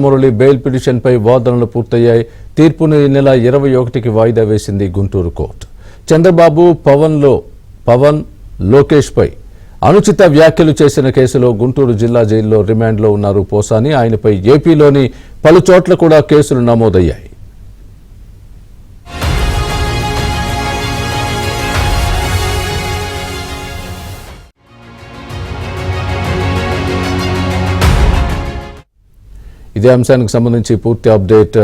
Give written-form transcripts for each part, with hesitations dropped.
Murali bail పిటిషన్పై వాదనలు పూర్తయ్యాయి. తీర్పును ఈ నెల 21కి వాయిదా వేసింది గుంటూరు కోర్టు. చంద్రబాబు పవన్ లోకేష్పై అనుచిత వ్యాఖ్యలు చేసిన కేసులో గుంటూరు జిల్లా జైల్లో రిమాండ్లో ఉన్నారు పోసాని. ఆయనపై ఏపీలోని పలు చోట్ల కూడా కేసులు నమోదయ్యాయి. ఇదే అంశానికి సంబంధించి పూర్తి అప్డేట్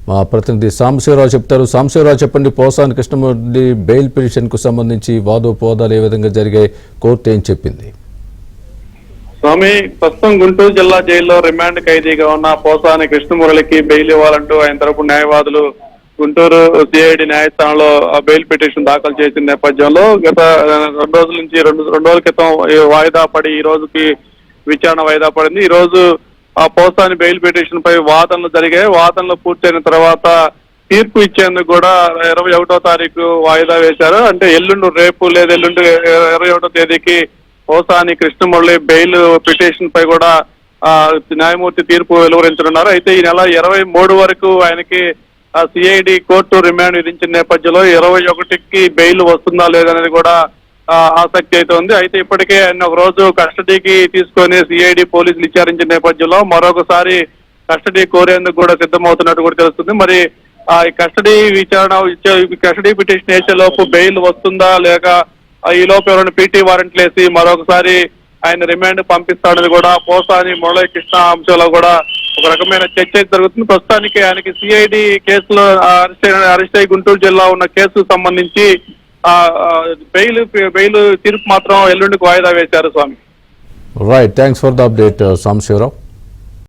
మా ప్రతినిధి సాంబశివరావు చెప్తారు. సాంబశివరావు చెప్పండి, పోసాని కృష్ణమురళి బెయిల్ పిటిషన్కు సంబంధించి వాదోపవాదాలు ఏ విధంగా జరిగాయి, కోర్టు ఏం చెప్పింది? స్వామి, ప్రస్తుతం గుంటూరు జిల్లా జైల్లో రిమాండ్ ఖైదీగా ఉన్న పోసాని కృష్ణమురళికి బెయిల్ ఇవ్వాలంటూ ఆయన తరపు న్యాయవాదులు గుంటూరు సిఐడి న్యాయస్థానంలో బెయిల్ పిటిషన్ దాఖలు చేసిన నేపథ్యంలో గత 2 రోజుల నుంచి 2 రోజుల క్రితం వాయిదా పడి ఈ రోజుకి విచారణ వాయిదా పడింది. ఈ రోజు ఆ పోసాని బెయిల్ పిటిషన్ పై వాదనలు జరిగాయి. వాదనలు పూర్తయిన తర్వాత తీర్పు ఇచ్చేందుకు కూడా 21వ తారీఖు వాయిదా వేశారు. అంటే రేపు లేదా ఎల్లుండి 21వ తేదీకి పోసాని కృష్ణమురళి బెయిల్ పిటిషన్ పై కూడా న్యాయమూర్తి తీర్పు వెలువరించనున్నారు. అయితే ఈ నెల 23 వరకు ఆయనకి సిఐడి కోర్టు రిమాండ్ విధించిన నేపథ్యంలో 21కి బెయిల్ వస్తుందా లేదనేది కూడా ఆసక్తి అయితే ఉంది. అయితే ఇప్పటికే ఆయన ఒక రోజు కస్టడీకి తీసుకొని సిఐడి పోలీసులు విచారించిన నేపథ్యంలో మరొకసారి కస్టడీ కోరేందుకు కూడా సిద్ధమవుతున్నట్టు కూడా తెలుస్తుంది. మరి ఈ కస్టడీ కస్టడీ పిటిషన్ వేసే లోపు బెయిల్ వస్తుందా లేక ఈ లోపు ఎవరైనా పీటీ వారెంట్లు వేసి మరొకసారి ఆయన రిమాండ్ పంపిస్తాడని కూడా పోసాని మురళీ కృష్ణ అంశంలో కూడా ఒక రకమైన చర్చ జరుగుతుంది. ప్రస్తుతానికి ఆయనకి సిఐడి కేసులో అరెస్ట్ అయ్యి గుంటూరు జిల్లా ఉన్న కేసుకు సంబంధించి బెయిల్ తీర్పు మాత్రం ఎల్లుండికి వాయిదా వేశారు. స్వామి, right, thanks for the update Sambasivarao.